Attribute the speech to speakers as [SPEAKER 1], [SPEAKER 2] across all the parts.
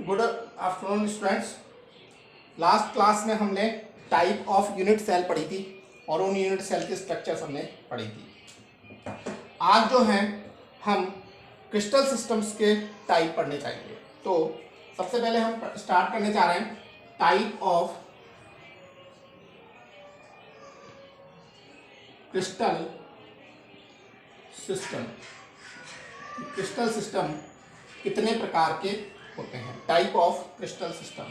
[SPEAKER 1] Good afternoon students. Last class में हमने type of unit cell पढ़ी थी और उन यूनिट सेल के स्ट्रक्चर्स हमने पढ़ी थी। आज जो है हम क्रिस्टल सिस्टम्स के टाइप पढ़ने चाहेंगे। तो सबसे पहले हम स्टार्ट करने जा रहे हैं type of crystal system. Crystal system कितने प्रकार के होते हैं, टाइप ऑफ क्रिस्टल सिस्टम।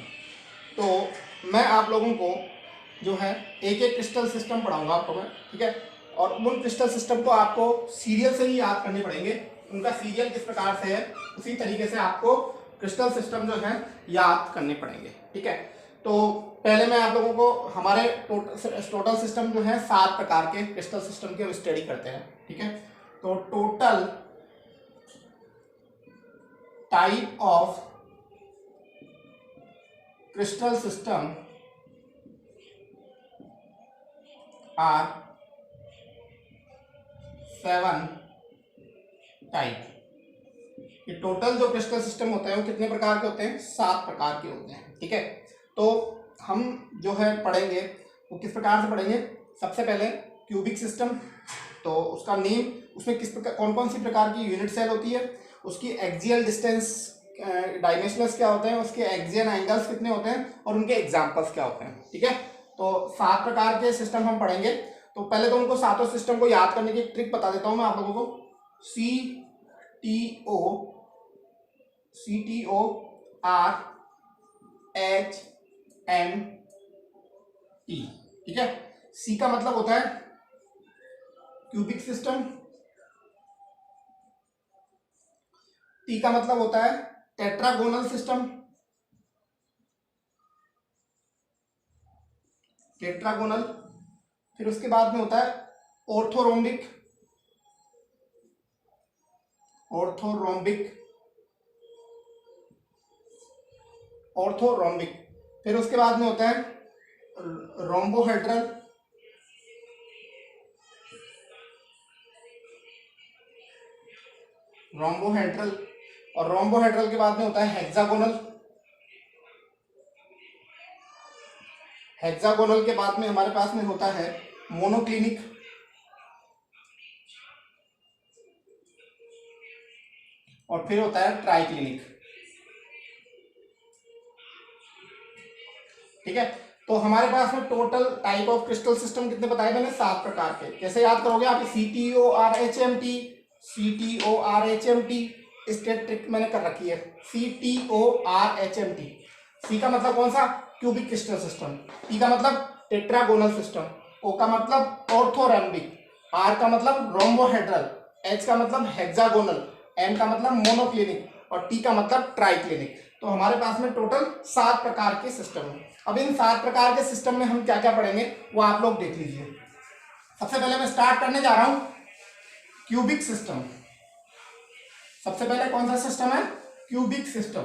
[SPEAKER 1] तो मैं आप लोगों को जो है एक एक क्रिस्टल सिस्टम पढ़ाऊंगा आपको मैं, ठीक है। और उन क्रिस्टल सिस्टम को आपको सीरियल से ही याद करने पड़ेंगे। उनका सीरियल किस प्रकार से है उसी तरीके से आपको क्रिस्टल सिस्टम जो है याद करने पड़ेंगे, ठीक है। तो पहले मैं आप लोगों को हमारे टोटल सिस्टम जो है 7 प्रकार के क्रिस्टल सिस्टम की हम स्टडी करते हैं, ठीक है। तो total type of crystal system are 7 type. ये टोटल जो क्रिस्टल सिस्टम होते हैं वो कितने प्रकार के होते हैं? 7 प्रकार के होते हैं, ठीक है। तो हम जो है पढ़ेंगे वो किस प्रकार से पढ़ेंगे। सबसे पहले क्यूबिक सिस्टम, तो उसका नेम, उसमें किस प्रकार कौन कौन सी प्रकार की यूनिट सेल होती है, उसकी एक्सियल डिस्टेंस डायमेंशनल्स क्या होते हैं, उसके एक्सियल एंगल्स कितने होते हैं और उनके एग्जांपल्स क्या होते हैं, ठीक है। तो 7 प्रकार के सिस्टम हम पढ़ेंगे। तो पहले तो उनको सातों सिस्टम को याद करने की ट्रिक बता देता हूं मैं आप लोगों को। C T O R H M T, ठीक है। सी का मतलब होता है क्यूबिक सिस्टम, टी का मतलब होता है टेट्रागोनल सिस्टम, टेट्रागोनल। फिर उसके बाद में होता है ऑर्थोरोम्बिक, ऑर्थोरोम्बिक, ऑर्थोरोम्बिक। फिर उसके बाद में होता है रोम्बोहेड्रल, रोम्बोहेड्रल। और रोम्बोहेड्रल के बाद में होता है हेक्सागोनल, हेक्सागोनल के बाद में हमारे पास में होता है मोनोक्लिनिक, और फिर होता है ट्राइक्लिनिक, ठीक है। तो हमारे पास में total type of crystal system कितने बताए मैंने? 7 प्रकार के। कैसे याद करोगे आप? CTORHMT स्टेट ट्रिक मैंने कर रखी है। CTORHMT। सी का मतलब कौन सा? Cubic crystal system. टी का मतलब टेट्रागोनल सिस्टम। ओ का मतलब ऑर्थोरोम्बिक। आर का मतलब रोम्बोहेड्रल। एच का मतलब हेक्सागोनल। एम का मतलब मोनोक्लिनिक और टी का मतलब ट्राइक्लिनिक। तो हमारे पास में टोटल 7 प्रकार के सिस्टम है। अब इन 7 प्रकार के सिस्टम में हम क्या क्या पढ़ेंगे वो आप लोग देख लीजिए। सबसे पहले मैं स्टार्ट करने जा रहा हूं क्यूबिक सिस्टम। सबसे पहले कौन सा सिस्टम है? Cubic system.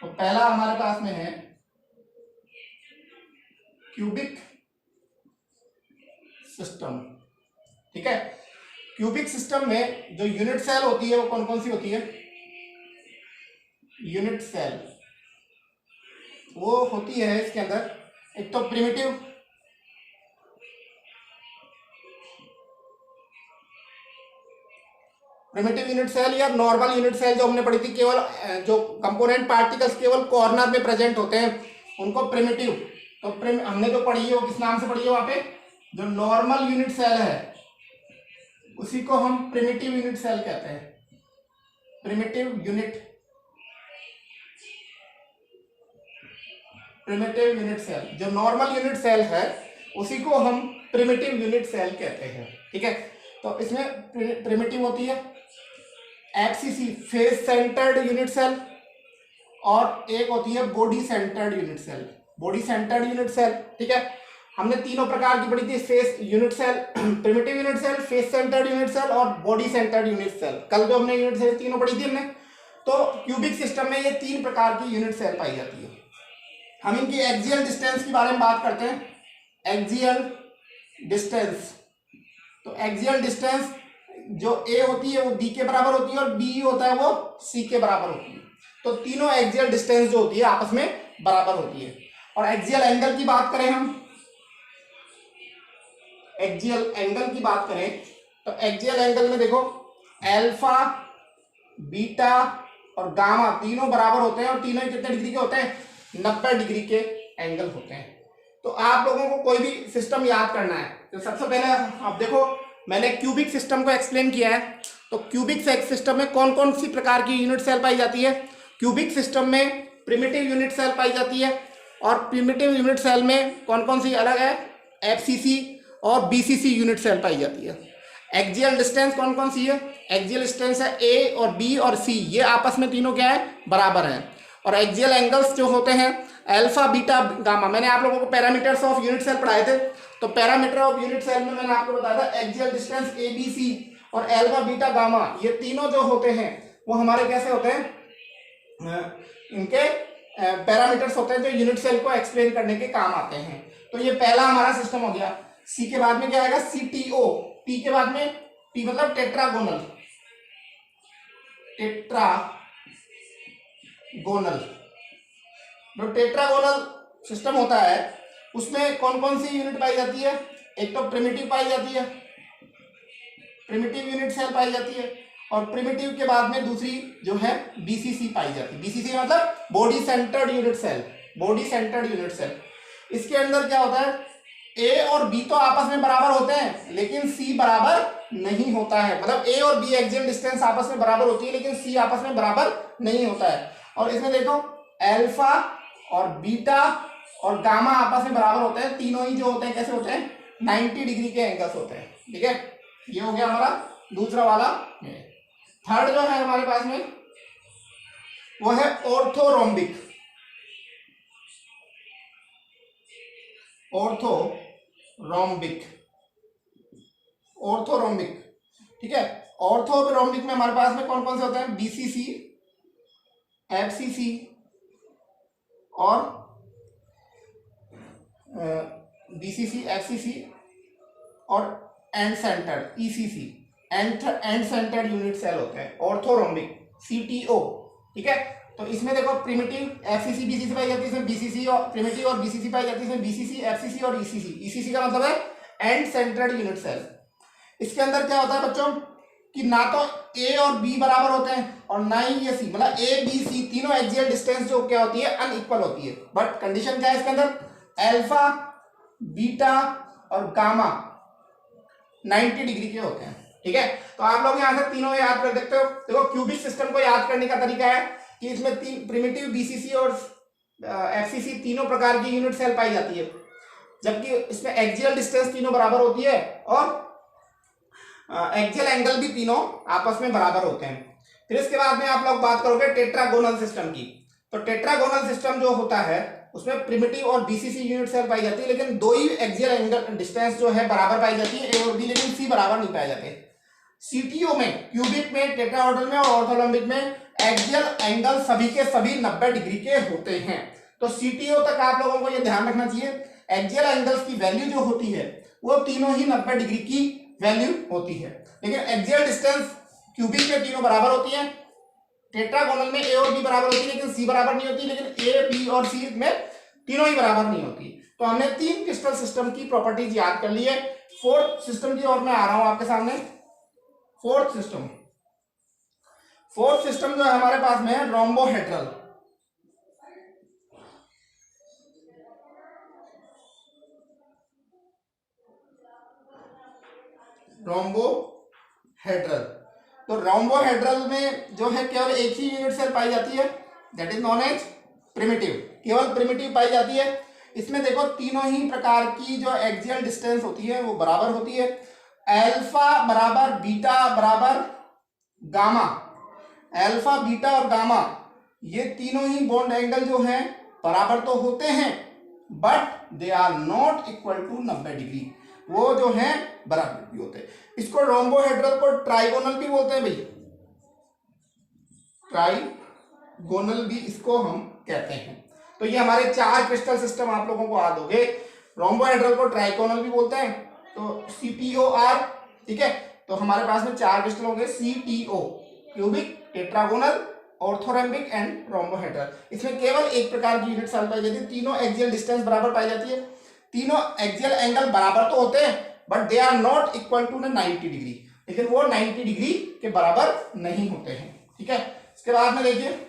[SPEAKER 1] तो पहला हमारे पास में है क्यूबिक सिस्टम, ठीक है। क्यूबिक सिस्टम में जो यूनिट सेल होती है वो कौन कौन सी होती है? यूनिट सेल वो होती है इसके अंदर, एक तो प्रिमिटिव, प्रिमिटिव यूनिट सेल या नॉर्मल यूनिट सेल जो हमने पढ़ी थी, केवल जो कंपोनेंट पार्टिकल्स केवल कॉर्नर में प्रेजेंट होते हैं उनको प्रिमिटिव। तो हमने जो पढ़ी है वो किस नाम से पढ़ी है? वहां पे जो नॉर्मल यूनिट सेल है उसी को हम प्रिमिटिव यूनिट सेल कहते हैं। प्रिमिटिव यूनिट सेल, जो नॉर्मल यूनिट सेल है उसी को हम प्रिमिटिव यूनिट सेल कहते हैं, ठीक है। तो इसमें प्रिमिटिव होती है FCC, face centred unit cell, और एक होती है body centred unit cell, body centred unit cell, ठीक है। हमने तीनों प्रकार की पढ़ी थी, face unit cell, primitive unit cell, face centred unit cell और बॉडी सेंटर्ड यूनिट सेल। कल जो हमने यूनिट सेल तीनों पढ़ी थी हमने। तो क्यूबिक सिस्टम में ये 3 प्रकार की यूनिट सेल पाई जाती है। हम इनकी एक्सियल डिस्टेंस के बारे में बात करते हैं। एक्सियल डिस्टेंस, तो एक्सियल डिस्टेंस जो ए होती है वो बी के बराबर होती है और बी होता है वो सी के बराबर होती है। तो तीनों एक्सियल डिस्टेंस जो होती है आपस में बराबर होती है। और एक्सियल एंगल की बात करें हम, एक्सियल एंगल की बात करें तो एक्सियल एंगल में देखो अल्फा, बीटा और गामा तीनों बराबर होते हैं और तीनों कितने डिग्री के होते हैं, 90 डिग्री के एंगल होते हैं। तो आप लोगों को कोई भी सिस्टम याद करना है तो सबसे पहले आप देखो, मैंने क्यूबिक सिस्टम को एक्सप्लेन किया है। तो क्यूबिक सिस्टम में कौन कौन सी प्रकार की यूनिट सेल पाई जाती है। क्यूबिक सिस्टम में प्रिमिटिव यूनिट सेल पाई जाती है, और प्रिमिटिव यूनिट सेल में कौन कौन सी अलग है, एफसीसी और बीसीसी यूनिट सेल पाई जाती है। एक्सियल डिस्टेंस कौन कौन सी है, एक्सियल डिस्टेंस है ए और बी और सी, ये आपस में तीनों क्या है, बराबर हैं। और एक्सियल एंगल्स जो होते हैं अल्फा, बीटा, गामा, मैंने आप लोगों को पैरामीटर्स ऑफ यूनिट सेल पढ़ाए थे। तो पैरामीटर ऑफ यूनिट सेल में मैंने आपको बताया था axial distance A B C और अल्फा, बीटा, गामा, ये तीनों जो होते हैं वो हमारे कैसे होते हैं, इनके पैरामीटर्स होते हैं जो यूनिट सेल को एक्सप्लेन करने के काम आते हैं। तो ये पहला हमारा सिस्टम हो गया। सी के बाद में क्या आएगा, सीटीओ। टी के बाद में, टी मतलब टेट्रागोनल, टेट्रागोनल। जो टेट्रागोनल सिस्टम होता है उसमें कौन कौन सी यूनिट पाई जाती है, एक तो प्रिमिटिव पाई जाती है, प्रिमिटिव यूनिट सेल पाई जाती है, और प्रिमिटिव के बाद में दूसरी जो है बीसीसी पाई जाती है। बीसीसी मतलब body centred unit cell, body centred unit cell. इसके अंदर क्या होता है, ए और बी तो आपस में बराबर होते हैं लेकिन सी बराबर नहीं होता है। मतलब ए और बी एक्सियल डिस्टेंस आपस में बराबर होती है लेकिन सी आपस में बराबर नहीं होता है। और इसमें देखो अल्फा और बीटा और गामा आपस में बराबर होते हैं, तीनों ही जो होते हैं कैसे होते हैं, 90 डिग्री के एंगल्स होते हैं। ठीक है, ये हो गया हमारा दूसरा वाला। थर्ड जो है हमारे पास में वो है ऑर्थोरोम्बिक, ऑर्थोरोम्बिक, ऑर्थोरोम्बिक। ठीक है, ऑर्थोरोम्बिक में हमारे पास में कौन कौन से होते हैं, बीसीसी, एफसीसी और बीसीसी, एफसीसी और end centred, ECC, end centred unit cell होते हैं ऑर्थोरोम्बिक, सीटीओ। ठीक है, तो इसमें देखो प्रिमिटिव एफसीसी बीसीसी पाई जाती है, इसमें बीसीसी और प्रिमिटिव और बीसीसी पाई जाती है, इसमें बीसीसी, एफसीसी और ईसीसी। ईसीसी का मतलब है एंड सेंटर्ड यूनिट सेल। इसके अंदर क्या होता है बच्चों कि ना तो ए और बी बराबर होते हैं और ना ही ये सी, मतलब ए बी सी तीनों एक्सियल डिस्टेंस जो क्या होती है, अनइक्वल होती है। बट कंडीशन क्या है इसके अंदर, अल्फा, बीटा और गामा 90 डिग्री के होते हैं। ठीक है, तो आप लोग यहां से तीनों याद कर सकते हो। देखो क्यूबिक सिस्टम को याद करने का तरीका है कि इसमें तीन प्रिमिटिव, बीसीसी और एफसीसी तीनों प्रकार की यूनिट सेल पाई जाती है, जबकि इसमें एक्सियल डिस्टेंस तीनों बराबर होती है और एक्सियल एंगल भी तीनों आपस में बराबर होते हैं। फिर इसके बाद में आप लोग बात करोगे टेट्रागोनल सिस्टम की। तो टेट्रागोनल सिस्टम जो होता है उसमें प्रिमिटिव और बीसीसी यूनिट सेल पाई जाती है, लेकिन दो ही एक्सियल एंगल डिस्टेंस जो है बराबर पाई जाती है, ए और बी, लेकिन सी बराबर नहीं पाए जाते। सीटीओ में, क्यूबिक में, टेट्रागोनल में और ऑर्थोरोम्बिक में एक्सियल एंगल सभी के सभी 90 डिग्री के होते हैं। तो सीटीओ तक आप लोगों को यह ध्यान रखना चाहिए, एक्सियल एंगल्स की वैल्यू जो होती है वो तीनों ही 90 डिग्री की वैल्यू होती है, लेकिन एक्सियल डिस्टेंस क्यूबिक में तीनों बराबर होती है, टेट्रागोनल में ए और बी बराबर होती है लेकिन सी बराबर नहीं होती, लेकिन ए, बी और सी में तीनों ही बराबर नहीं होती। तो हमने तीन क्रिस्टल सिस्टम की प्रॉपर्टीज याद कर ली है। फोर्थ सिस्टम की ओर मैं आ रहा हूं आपके सामने। फोर्थ सिस्टम, फोर्थ सिस्टम जो है हमारे पास में है रोम्बोहेड्रल। रोम्बोहेड्रल, तो रोम्बोहेड्रल में जो है केवल एक ही यूनिट सेल पाई जाती है, that is known as primitive, केवल प्रिमिटिव पाई जाती है। इसमें देखो तीनों ही प्रकार की जो एक्सियल डिस्टेंस होती है वो बराबर होती है, अल्फा बराबर बीटा बराबर गामा, अल्फा, बीटा और गामा ये तीनों ही बॉन्ड एंगल जो है बराबर तो होते हैं but they are not equal to 90 degree, वो जो है बराबर भी होते हैं। इसको रोम्बोहेड्रल को ट्राइगोनल भी बोलते हैं भाई, ट्राइगोनल भी इसको हम कहते हैं। तो ये हमारे चार क्रिस्टल सिस्टम आप लोगों को याद हो गए। रोम्बोहेड्रल को ट्राइगोनल भी बोलते हैं, तो CTOR। ठीक है, तो हमारे पास में चार क्रिस्टल होंगे, CTO cubic, tetragonal, orthorhombic and rhombohedral. इसमें केवल एक प्रकार की यूनिट सेल पाई जाती है, तीनों एक्सियल डिस्टेंस बराबर पाई जाती है, तीनों एक्सियल एंगल बराबर तो होते हैं but they are not equal to 90 degree, लेकिन वो 90 डिग्री के बराबर नहीं होते हैं। ठीक है, इसके बाद में देखिए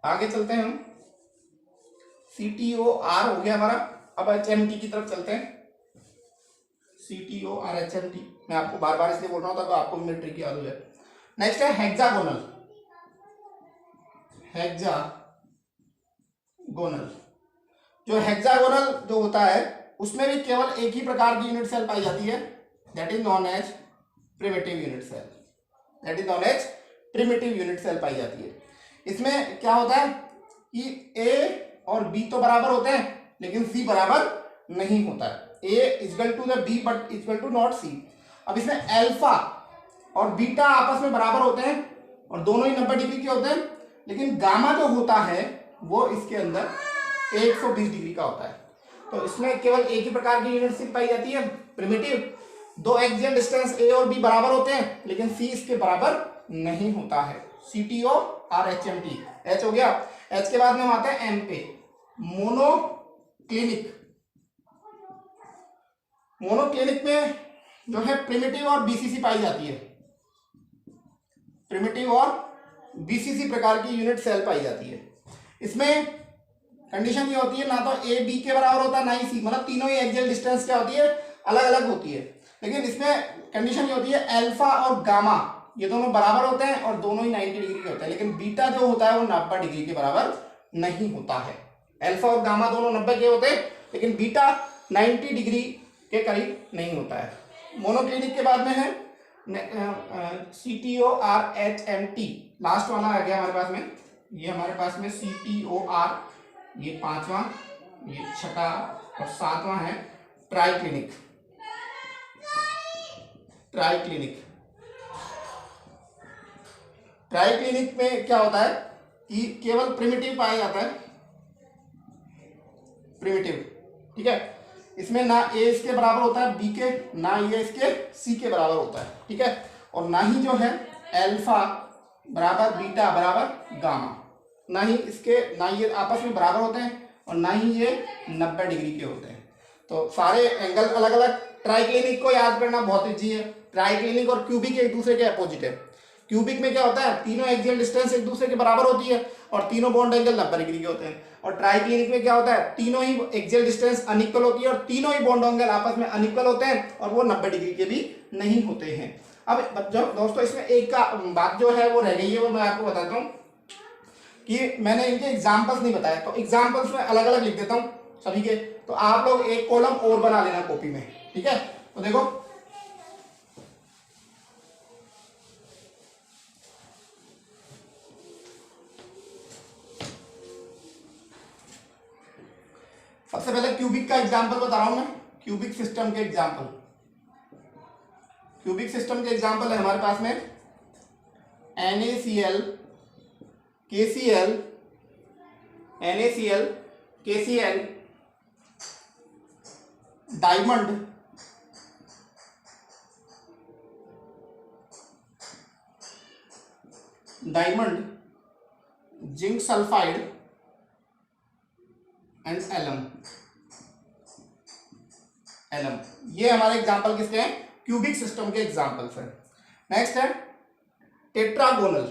[SPEAKER 1] आगे चलते हैं हम। CTOR हो गया हमारा, अब HMT की तरफ चलते हैं। CTOR HMT मैं आपको बार बार इसलिए बोल रहा हूं ताकि आपको मिलिट्री की याद हो जाए। नेक्स्ट है हेक्सागोनल। हेक्सागोनल जो हेक्सागोनल जो होता है उसमें भी केवल एक ही प्रकार की यूनिट सेल पाई जाती है, that is known as primitive unit cell. That is known as primitive unit cell पाई जाती है। इसमें क्या होता है कि A और B तो बराबर होते हैं लेकिन C बराबर नहीं होता है। A equal to the B but equal to not C। अब इसमें अल्फा और बीटा आपस में बराबर होते हैं और दोनों ही 90 डिग्री के होते हैं, लेकिन गामा जो होता है वो इसके अंदर 120 डिग्री का होता है। तो इसमें केवल एक ही प्रकार की यूनिट सेल पाई जाती है, प्रिमिटिव। दो एक्सियल डिस्टेंस A और B बराबर होते हैं लेकिन C इसके बराबर नहीं होता है। CTOR HMT। H हो गया। H के बाद में हम आते हैं M पे, मोनोक्लिनिक। मोनोक्लिनिक में जो है प्रिमिटिव और BCC पाई जाती है, प्रिमिटिव और BCC प्रकार की यूनिट सेल पाई जाती है। इसमें कंडीशन ये होती है ना तो A B के बराबर होता है ना ही C, मतलब तीनों ही एक्सियल डिस्टेंस क्या होती है, अलग अलग होती है। लेकिन इसमें कंडीशन ये होती है अल्फा और गामा ये दोनों बराबर होते हैं और दोनों ही 90 डिग्री के होते हैं, लेकिन बीटा जो होता है वो 90 डिग्री के बराबर नहीं होता है। अल्फा और गामा दोनों 90 के होते हैं लेकिन बीटा 90 डिग्री के करीब नहीं होता है। मोनोक्लिनिक के बाद में है CTOR HMT, लास्ट वाला आ गया हमारे पास में। ये हमारे पास में CTOR, ये पांचवा, ये छठा और सातवां है ट्राइक्लिनिक। ट्राइक्लिनिक ट्राइक्लिनिक में क्या होता है कि केवल प्रिमिटिव पाया जाता है, प्रिमिटिव। ठीक है, इसमें ना A इसके बराबर होता है B के, ना ये इसके C के बराबर होता है। ठीक है, और ना ही जो है अल्फा बराबर बीटा बराबर गामा, ना ही इसके, ना ये आपस में बराबर होते हैं और ना ही ये 90 डिग्री के होते हैं। तो सारे एंगल अलग अलग। ट्राइक्लिनिक को याद करना बहुत ईजी है। ट्राइक्लिनिक और क्यूबिक एक दूसरे के अपोजिट है। क्यूबिक में क्या होता है, तीनों एक्सियल डिस्टेंस एक दूसरे के बराबर होती है और तीनों बॉन्ड एंगल 90 डिग्री के होते हैं। और ट्राइक्लिनिक में क्या होता है, तीनों ही एक्सियल डिस्टेंस अनइक्वल होती है और तीनों ही बॉन्ड एंगल आपस में अनइक्वल होते हैं और वो 90 डिग्री के भी नहीं होते हैं। अब दोस्तों इसमें एक का बात जो है वो रह गई है, वो मैं आपको बताता हूँ कि मैंने इनके एग्जाम्पल्स नहीं बताया, तो एग्जाम्पल्स में अलग अलग लिख देता हूँ सभी के, तो आप लोग एक कॉलम और बना लेना कॉपी में। ठीक है, तो देखो सबसे पहले क्यूबिक का एग्जांपल बता रहा हूं मैं, क्यूबिक सिस्टम के एग्जांपल। क्यूबिक सिस्टम के एग्जांपल है हमारे पास में NaCl, KCl, NaCl, KCl, diamond, zinc sulphide and alum. ये हमारे एग्जांपल किसके हैं, क्यूबिक सिस्टम के एग्जांपल्स हैं। नेक्स्ट है टेट्रागोनल।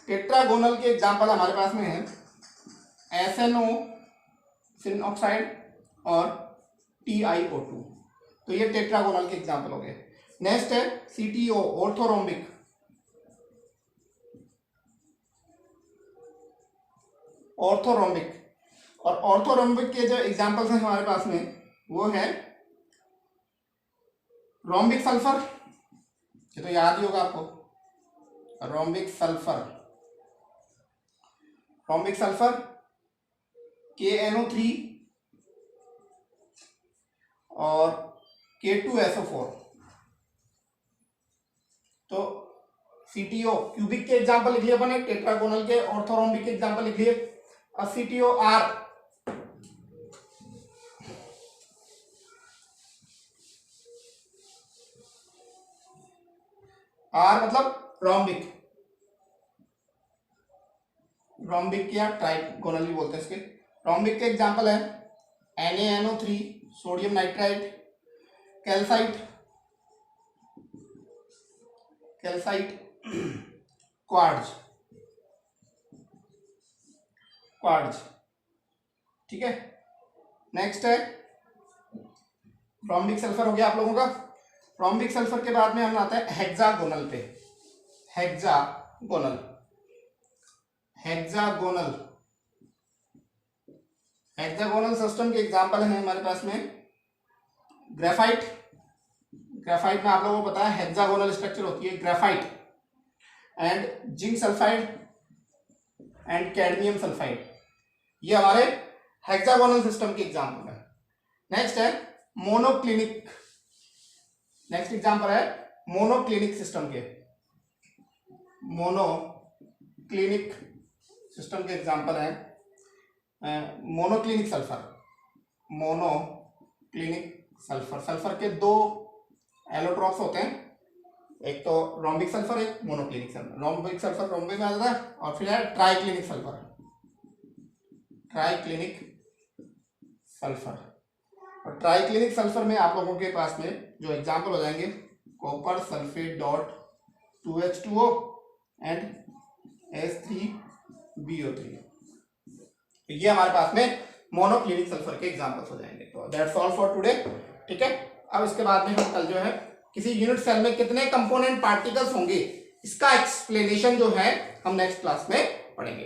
[SPEAKER 1] टेट्रागोनल के एग्जांपल हमारे पास में है SNO सिन ऑक्साइड और TiO2। तो ये टेट्रागोनल के एग्जांपल हो गए। नेक्स्ट है CTO ऑर्थोरोम्बिक। ऑर्थोरोम्बिक, और ऑर्थोरोम्बिक के जो एग्जांपल्स हैं हमारे पास में वो है रोम्बिक सल्फर, ये तो याद ही होगा आपको, रोम्बिक सल्फर, KNO3 और K2SO4। तो CTO क्यूबिक के एग्जांपल लिख लिए अपन ने, टेट्रागोनल के ऑर्थोरोम्बिक के एग्जांपल लिख लिए। अब CTOR आर मतलब रोम्बिक, रोम्बिक या ट्राइगोनल भी बोलते हैं इसके। रोम्बिक के एग्जांपल है NaNO3, sodium nitrite, calcite, calcite, quartz, quartz, ठीक है। नेक्स्ट है रोम्बिक सल्फर हो गया आप लोगों का। रोम्बिक सल्फर के बाद में हम आते हैं हेक्सागोनल पे। हेक्सागोनल, हेक्सागोनल, हेक्सागोनल सिस्टम के एग्जांपल हैं हमारे पास में ग्रेफाइट। ग्रेफाइट में आप लोगों को पता है हेक्सागोनल स्ट्रक्चर होती है, graphite and zinc sulphide and cadmium sulphide, ये हमारे हेक्सागोनल सिस्टम के एग्जांपल है। नेक्स्ट है मोनोक्लिनिक, नेक्स्ट एग्जांपल है मोनोक्लिनिक सिस्टम के। मोनोक्लिनिक सिस्टम के एग्जांपल है monoclinic sulphur, monoclinic sulphur. Sulphur के दो एलोट्रॉप्स होते हैं, एक तो रोम्बिक सल्फर, एक monoclinic sulphur. Rhombic sulphur rhombic में आ जाता है, और फिर है ट्राइक्लिनिक सल्फर, ट्राइक्लिनिक सल्फर। और ट्राइक्लिनिक सल्फर में आप लोगों के पास में जो एग्जांपल हो जाएंगे copper sulphate dot 2H2O and H3BO3, ये हमारे पास में मोनोक्लिनिक सल्फर के एग्जांपल्स हो जाएंगे। तो दैट्स ऑल फॉर टुडे, ठीक है। अब इसके बाद में हम कल जो है किसी यूनिट सेल में कितने कंपोनेंट पार्टिकल्स होंगे इसका एक्सप्लेनेशन जो है हम नेक्स्ट क्लास में पढ़ेंगे।